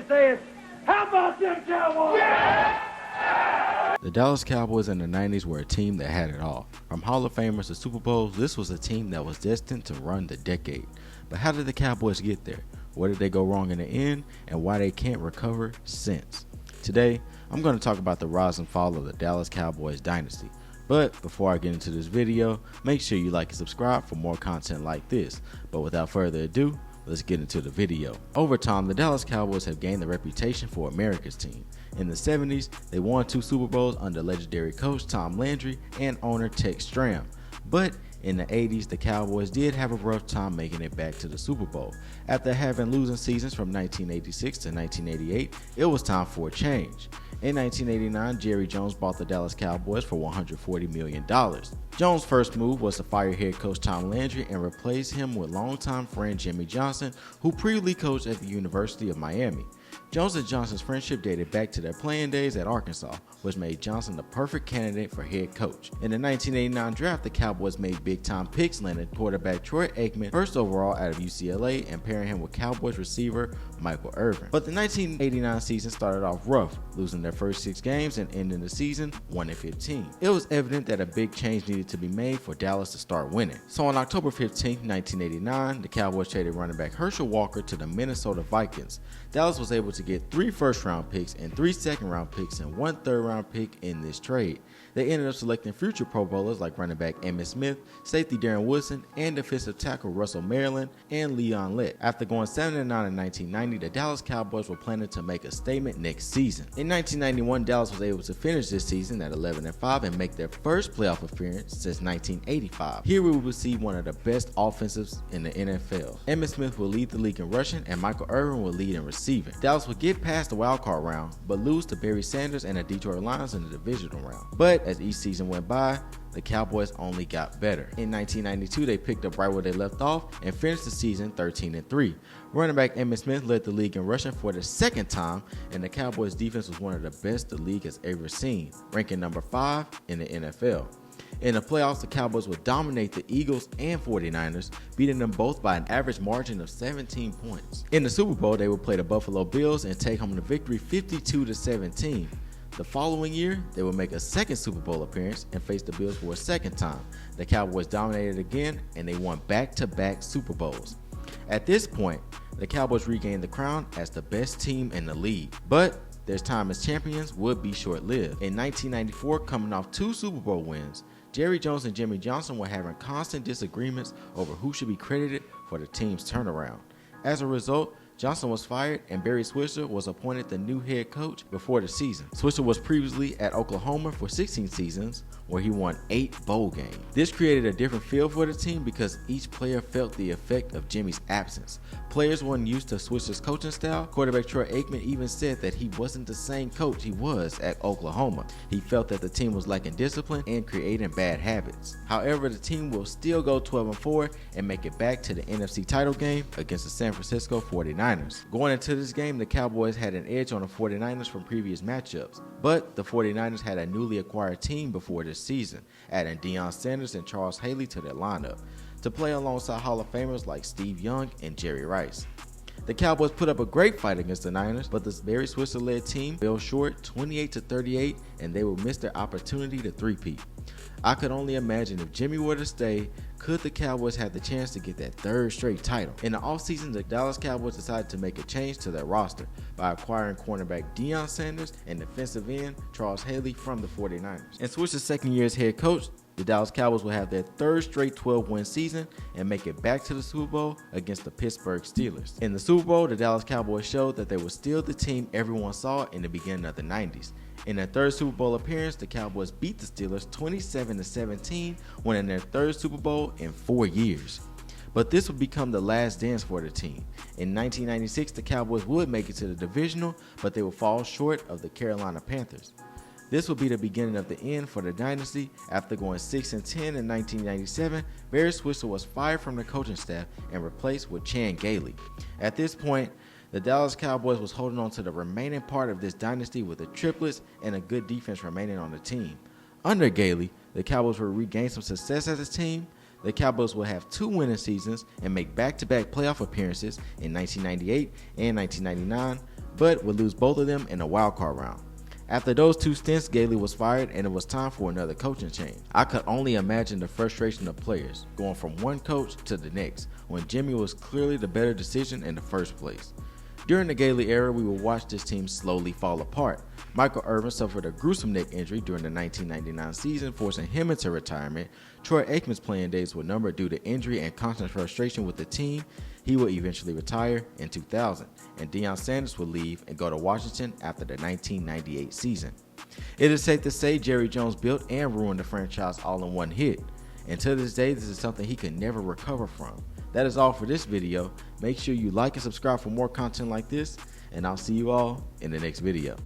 saying, how about them Cowboys? The Dallas Cowboys in the 90s were a team that had it all. From Hall of Famers to Super Bowls, this was a team that was destined to run the decade. But how did the Cowboys get there? Where did they go wrong in the end? And why they can't recover since? Today, I'm going to talk about the rise and fall of the Dallas Cowboys dynasty. But before I get into this video, make sure you like and subscribe for more content like this. But without further ado, let's get into the video. Over time, the Dallas Cowboys have gained the reputation for America's team. In the 70s, they won 2 Super Bowls under legendary coach Tom Landry and owner Tex Stram. But in the 80s, the Cowboys did have a rough time making it back to the Super Bowl. After having losing seasons from 1986 to 1988, it was time for a change. In 1989, Jerry Jones bought the Dallas Cowboys for $140 million. Jones' first move was to fire head coach Tom Landry and replace him with longtime friend Jimmy Johnson, who previously coached at the University of Miami. Jones and Johnson's friendship dated back to their playing days at Arkansas, which made Johnson the perfect candidate for head coach. In the 1989 draft, the Cowboys made big-time picks, landing quarterback Troy Aikman first overall out of UCLA and pairing him with Cowboys receiver Michael Irvin. But the 1989 season started off rough, losing their first 6 games and ending the season 1-15. It was evident that a big change needed to be made for Dallas to start winning. So on October 15, 1989, the Cowboys traded running back Herschel Walker to the Minnesota Vikings. Dallas was able to get 3 first-round picks and 3 second-round picks and 1 third-round pick in this trade. They ended up selecting future Pro Bowlers like running back Emmitt Smith, safety Darren Woodson, and defensive tackle Russell Maryland and Leon Lett. After going 7-9 in 1990, the Dallas Cowboys were planning to make a statement next season. In 1991, Dallas was able to finish this season at 11-5 and make their first playoff appearance since 1985. Here we will see one of the best offensives in the NFL. Emmitt Smith will lead the league in rushing and Michael Irvin will lead in receiving. Dallas would get past the wildcard round, but lose to Barry Sanders and the Detroit Lions in the divisional round. But as each season went by, the Cowboys only got better. In 1992, they picked up right where they left off and finished the season 13-3. Running back Emmitt Smith led the league in rushing for the second time, and the Cowboys defense was one of the best the league has ever seen, ranking number 5 in the NFL. In the playoffs, the Cowboys would dominate the Eagles and 49ers, beating them both by an average margin of 17 points. In the Super Bowl, they would play the Buffalo Bills and take home the victory 52-17. The following year, they would make a second Super Bowl appearance and face the Bills for a second time. The Cowboys dominated again, and they won back-to-back Super Bowls. At this point, the Cowboys regained the crown as the best team in the league. But their time as champions would be short-lived. In 1994, coming off 2 Super Bowl wins, Jerry Jones and Jimmy Johnson were having constant disagreements over who should be credited for the team's turnaround. As a result, Johnson was fired and Barry Switzer was appointed the new head coach before the season. Switzer was previously at Oklahoma for 16 seasons, where he won 8 bowl games. This created a different feel for the team because each player felt the effect of Jimmy's absence. Players weren't used to Switzer's coaching style. Quarterback Troy Aikman even said that he wasn't the same coach he was at Oklahoma. He felt that the team was lacking discipline and creating bad habits. However, the team will still go 12-4 and make it back to the NFC title game against the San Francisco 49ers. Going into this game, the Cowboys had an edge on the 49ers from previous matchups, but the 49ers had a newly acquired team before this season, adding Deion Sanders and Charles Haley to their lineup to play alongside Hall of Famers like Steve Young and Jerry Rice. The Cowboys put up a great fight against the Niners, but this Barry Switzer-led team fell short 28-38, and they will miss their opportunity to three-peat. I could only imagine if Jimmy were to stay, could the Cowboys have the chance to get that 3rd straight title? In the offseason, the Dallas Cowboys decided to make a change to their roster by acquiring cornerback Deion Sanders and defensive end Charles Haley from the 49ers. In Switzer's second year as head coach, the Dallas Cowboys will have their 3rd straight 12-win season and make it back to the Super Bowl against the Pittsburgh Steelers. In the Super Bowl, the Dallas Cowboys showed that they were still the team everyone saw in the beginning of the 90s. In their 3rd Super Bowl appearance, the Cowboys beat the Steelers 27-17, winning their 3rd Super Bowl in 4 years. But this would become the last dance for the team. In 1996, the Cowboys would make it to the divisional, but they would fall short of the Carolina Panthers. This would be the beginning of the end for the dynasty. After going 6-10 in 1997, Barry Switzer was fired from the coaching staff and replaced with Chan Gailey. At this point, the Dallas Cowboys was holding on to the remaining part of this dynasty with the triplets and a good defense remaining on the team. Under Gailey, the Cowboys will regain some success as a team. The Cowboys will have 2 winning seasons and make back-to-back playoff appearances in 1998 and 1999. but would lose both of them in the wild card round. After those 2 stints, Gailey was fired and it was time for another coaching change. I could only imagine the frustration of players going from one coach to the next when Jimmy was clearly the better decision in the first place. During the Gailey era, we would watch this team slowly fall apart. Michael Irvin suffered a gruesome neck injury during the 1999 season, forcing him into retirement. Troy Aikman's playing days were numbered due to injury and constant frustration with the team. He would eventually retire in 2000, and Deion Sanders would leave and go to Washington after the 1998 season. It is safe to say Jerry Jones built and ruined the franchise all in one hit, and to this day, this is something he could never recover from. That is all for this video. Make sure you like and subscribe for more content like this, and I'll see you all in the next video.